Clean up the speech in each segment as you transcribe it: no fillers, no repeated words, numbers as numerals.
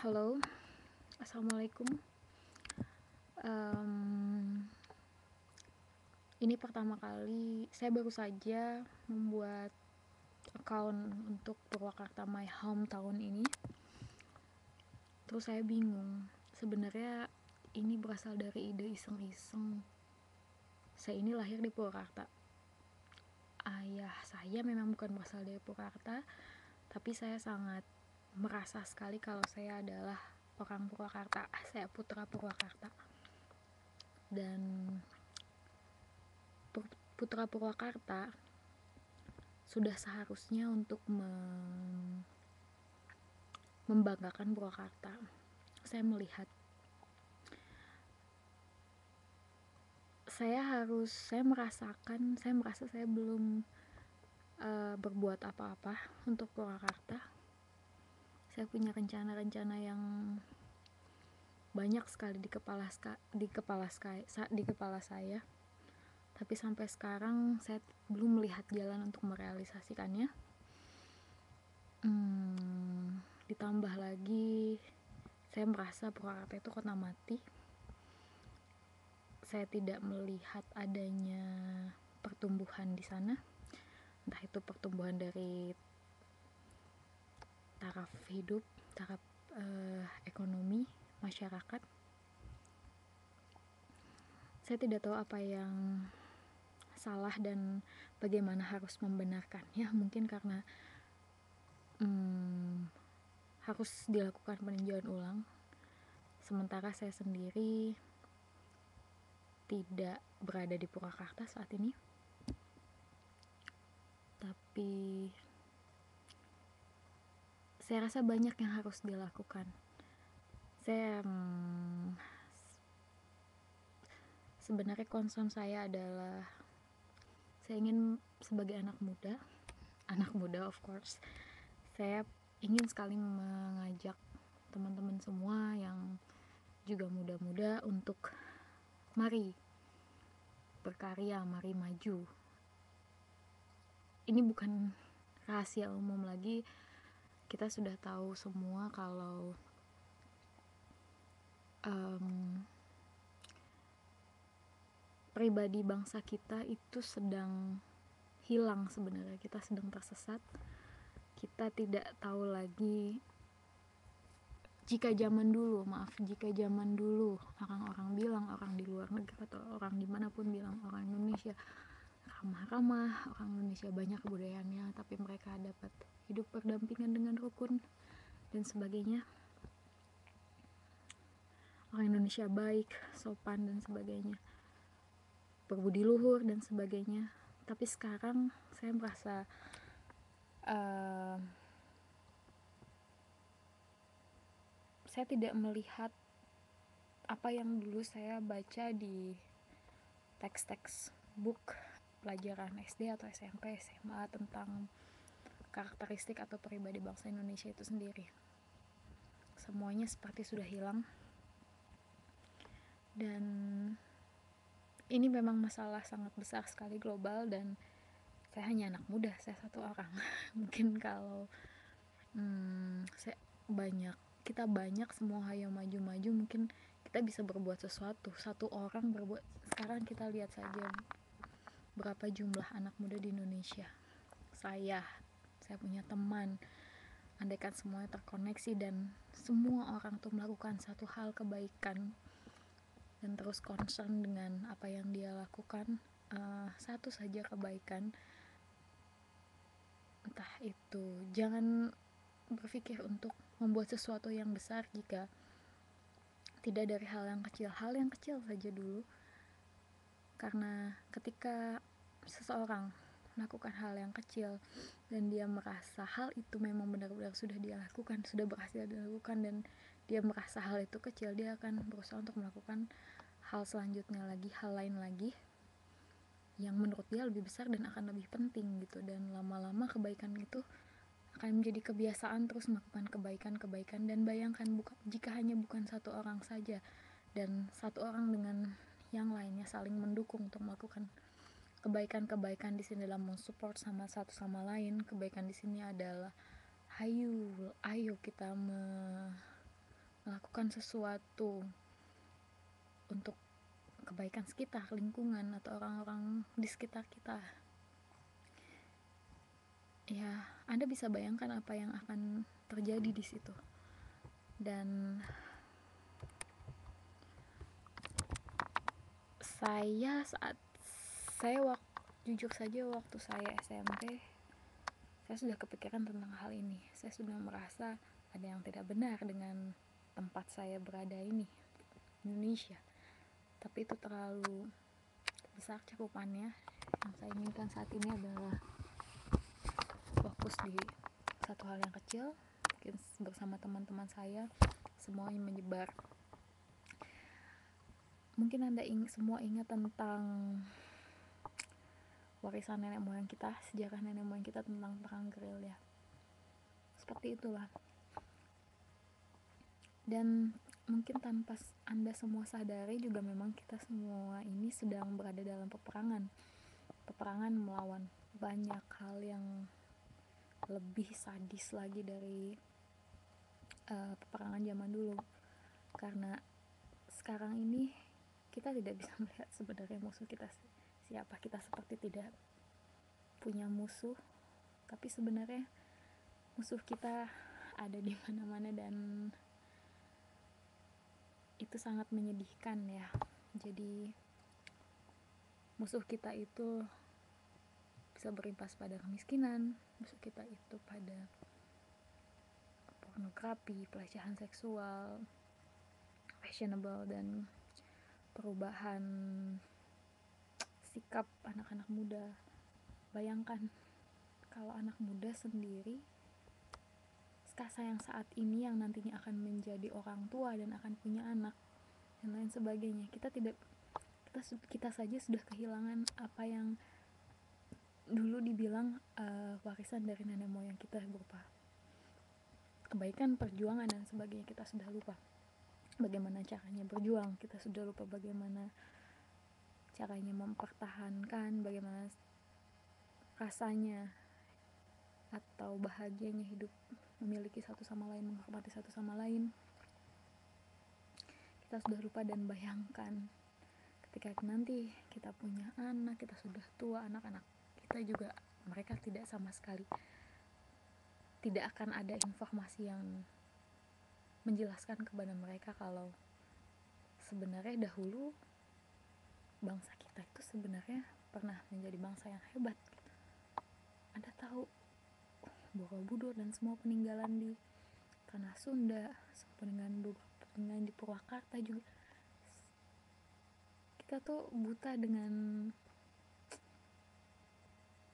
Halo, assalamualaikum. Em, ini pertama kali saya baru saja membuat account untuk Purwakarta My Home tahun ini. Terus saya bingung. Sebenarnya ini berasal dari ide iseng-iseng. Saya ini lahir di Purwakarta. Ayah saya memang bukan berasal dari Purwakarta, tapi saya sangat merasa sekali kalau saya adalah orang Purwakarta. Saya putra Purwakarta. Dan putra Purwakarta sudah seharusnya untuk membanggakan Purwakarta. Saya melihat saya merasa saya belum berbuat apa-apa untuk Purwakarta. Saya punya rencana-rencana yang banyak sekali di kepala saya, tapi sampai sekarang saya belum melihat jalan untuk merealisasikannya. Ditambah lagi saya merasa Purwakarta itu kota mati. Saya tidak melihat adanya pertumbuhan di sana, entah itu pertumbuhan dari taraf hidup, taraf ekonomi masyarakat. Saya tidak tahu apa yang salah dan bagaimana harus membenarkannya. Mungkin karena harus dilakukan peninjauan ulang, sementara saya sendiri tidak berada di Purwakarta saat ini. Tapi saya rasa banyak yang harus dilakukan. Saya sebenarnya concern saya adalah saya ingin sebagai anak muda of course, saya ingin sekali mengajak teman-teman semua yang juga muda-muda untuk mari berkarya, mari maju. Ini bukan rahasia umum lagi, kita sudah tahu semua kalau pribadi bangsa kita itu sedang hilang sebenarnya. Kita sedang tersesat. Kita tidak tahu lagi jika zaman dulu orang-orang bilang, orang di luar negeri atau orang dimanapun bilang orang Indonesia ramah-ramah, orang Indonesia banyak kebudayaannya, tapi mereka dapat hidup berdampingan dengan rukun dan sebagainya. Orang Indonesia baik, sopan dan sebagainya, berbudi luhur dan sebagainya. Tapi sekarang saya merasa saya tidak melihat apa yang dulu saya baca di teks-teks book pelajaran SD atau SMP, SMA tentang karakteristik atau pribadi bangsa Indonesia itu sendiri. Semuanya seperti sudah hilang. Dan ini memang masalah sangat besar sekali, global, dan saya hanya anak muda, saya satu orang. Mungkin kalau kita banyak semua hayo maju-maju, mungkin kita bisa berbuat sesuatu. Satu orang berbuat. Sekarang kita lihat saja berapa jumlah anak muda di Indonesia. Saya punya teman, andaikan semuanya terkoneksi dan semua orang tuh melakukan satu hal kebaikan dan terus concern dengan apa yang dia lakukan, satu saja kebaikan, entah itu, jangan berpikir untuk membuat sesuatu yang besar jika tidak dari hal yang kecil saja dulu. Karena ketika seseorang melakukan hal yang kecil dan dia merasa hal itu memang benar-benar sudah dia lakukan, sudah berhasil dilakukan, dan dia merasa hal itu kecil, dia akan berusaha untuk melakukan hal selanjutnya lagi, hal lain lagi yang menurut dia lebih besar dan akan lebih penting gitu. Dan lama-lama kebaikan itu akan menjadi kebiasaan, terus melakukan kebaikan. Dan bayangkan jika hanya bukan satu orang saja, dan satu orang dengan yang lainnya saling mendukung untuk melakukan kebaikan di sini dalam mensupport sama satu sama lain. Kebaikan di sini adalah ayo kita melakukan sesuatu untuk kebaikan sekitar, lingkungan, atau orang-orang di sekitar kita, ya Anda bisa bayangkan apa yang akan terjadi di situ. Dan jujur saja waktu saya SMP, saya sudah kepikiran tentang hal ini. Saya sudah merasa ada yang tidak benar dengan tempat saya berada ini, Indonesia. Tapi itu terlalu besar cakupannya. Yang saya inginkan saat ini adalah fokus di satu hal yang kecil, mungkin bersama teman-teman saya, semuanya menyebar. Mungkin Anda semua ingat tentang warisan nenek moyang kita, sejarah nenek moyang kita tentang perang gerilya. Seperti itulah. Dan mungkin tanpa Anda semua sadari juga memang kita semua ini sedang berada dalam peperangan melawan banyak hal yang lebih sadis lagi dari peperangan zaman dulu. Karena sekarang ini kita tidak bisa melihat sebenarnya musuh kita siapa. Kita seperti tidak punya musuh, tapi sebenarnya musuh kita ada di mana-mana, dan itu sangat menyedihkan ya. Jadi musuh kita itu bisa berimpas pada kemiskinan, musuh kita itu pada pornografi, pelecehan seksual, fashionable, dan perubahan sikap anak-anak muda. Bayangkan kalau anak muda sendiri, yang saat ini yang nantinya akan menjadi orang tua dan akan punya anak dan lain sebagainya, kita saja sudah kehilangan apa yang dulu dibilang warisan dari nenek moyang kita berupa kebaikan, perjuangan, dan sebagainya. Kita sudah lupa bagaimana caranya berjuang, kita sudah lupa bagaimana caranya mempertahankan, bagaimana rasanya atau bahagianya hidup memiliki satu sama lain, menghormati satu sama lain. Kita sudah lupa. Dan bayangkan ketika nanti kita punya anak, kita sudah tua, anak-anak kita juga, mereka tidak sama sekali, tidak akan ada informasi yang menjelaskan kepada mereka kalau sebenarnya dahulu bangsa kita itu sebenarnya pernah menjadi bangsa yang hebat. Anda tahu Borobudur dan semua peninggalan di tanah Sunda, peninggalan di Purwakarta juga. Kita tuh buta dengan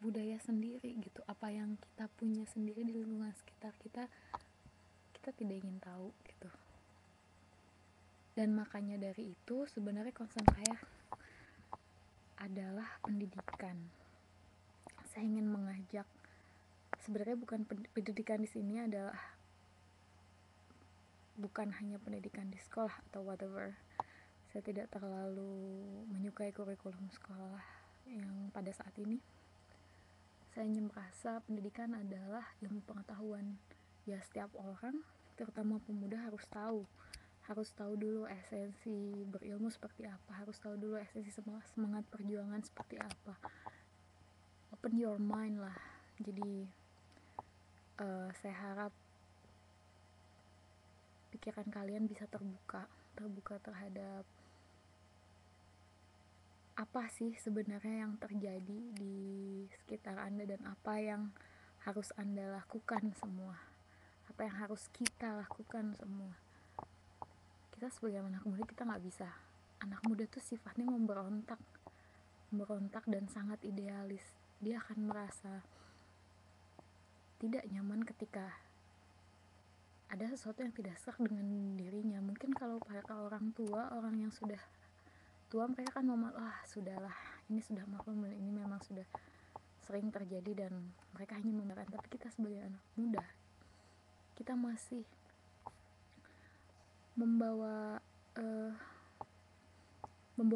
budaya sendiri gitu. Apa yang kita punya sendiri di lingkungan sekitar kita tidak ingin tahu gitu. Dan makanya dari itu sebenarnya concern saya adalah pendidikan. Saya ingin mengajak, sebenarnya bukan pendidikan di sini adalah bukan hanya pendidikan di sekolah atau whatever. Saya tidak terlalu menyukai kurikulum sekolah yang pada saat ini. Saya hanya merasa pendidikan adalah ilmu pengetahuan. Ya, setiap orang, terutama pemuda, harus tahu dulu esensi berilmu seperti apa, harus tahu dulu esensi semangat perjuangan seperti apa. Open your mind lah. Jadi saya harap pikiran kalian bisa terbuka terhadap apa sih sebenarnya yang terjadi di sekitar Anda dan apa yang harus Anda lakukan semua, apa yang harus kita lakukan semua. Kita sebagai anak muda, kita nggak bisa. Anak muda tuh sifatnya memberontak dan sangat idealis. Dia akan merasa tidak nyaman ketika ada sesuatu yang tidak serak dengan dirinya. Mungkin kalau para orang tua, orang yang sudah tua, mereka kan sudahlah, ini sudah maklum, ini memang sudah sering terjadi dan mereka hanya membenarkan. Tapi kita sebagai anak muda, kita masih membawa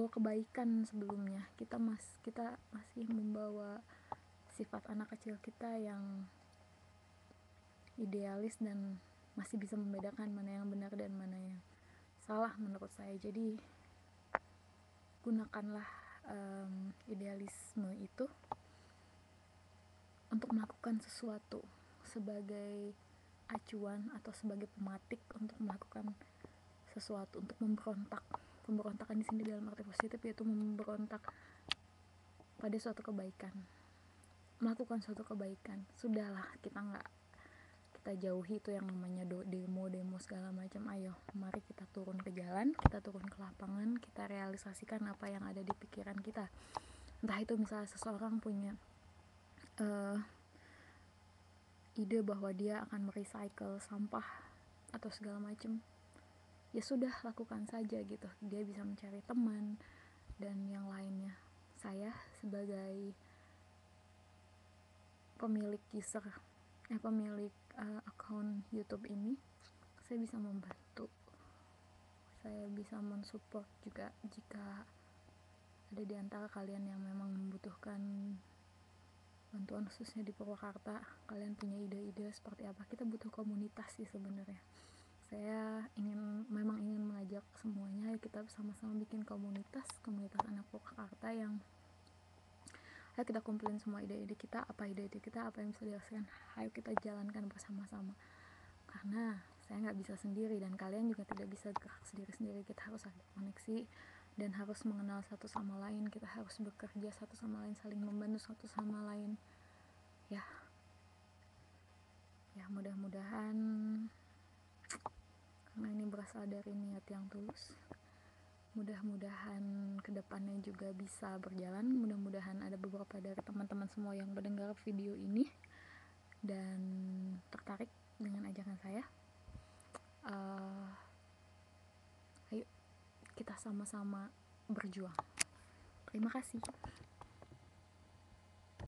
kebaikan sebelumnya. Kita masih membawa sifat anak kecil kita yang idealis dan masih bisa membedakan mana yang benar dan mana yang salah menurut saya. Jadi gunakanlah idealisme itu untuk melakukan sesuatu sebagai acuan atau sebagai pematik untuk melakukan sesuatu, untuk memberontak. Pemberontakan di sini dalam arti positif, yaitu memberontak pada suatu kebaikan, melakukan suatu kebaikan. Sudahlah, kita jauhi itu yang namanya demo segala macam. Ayo, mari kita turun ke jalan, kita turun ke lapangan, kita realisasikan apa yang ada di pikiran kita. Entah itu misalnya seseorang punya ide bahwa dia akan merecycle sampah atau segala macam, ya sudah, lakukan saja gitu. Dia bisa mencari teman dan yang lainnya. Saya sebagai pemilik akun YouTube ini, saya bisa membantu, saya bisa mensupport juga jika ada di antara kalian yang memang membutuhkan bantuan, khususnya di Purwakarta. Kalian punya ide-ide seperti apa? Kita butuh komunitas sih sebenarnya. Saya memang ingin mengajak semuanya, ayo kita sama-sama bikin komunitas anak Purwakarta yang ayo kita kumpulin semua ide-ide kita, apa yang bisa dihasilkan, ayo kita jalankan bersama-sama. Karena saya nggak bisa sendiri dan kalian juga tidak bisa gerak sendiri-sendiri. Kita harus ada koneksi dan harus mengenal satu sama lain. Kita harus bekerja satu sama lain, saling membantu satu sama lain. Ya mudah-mudahan, karena ini berasal dari niat yang tulus, mudah-mudahan kedepannya juga bisa berjalan. Mudah-mudahan ada beberapa dari teman-teman semua yang mendengar video ini dan tertarik dengan ajakan saya. Ayo kita sama-sama berjuang. Terima kasih.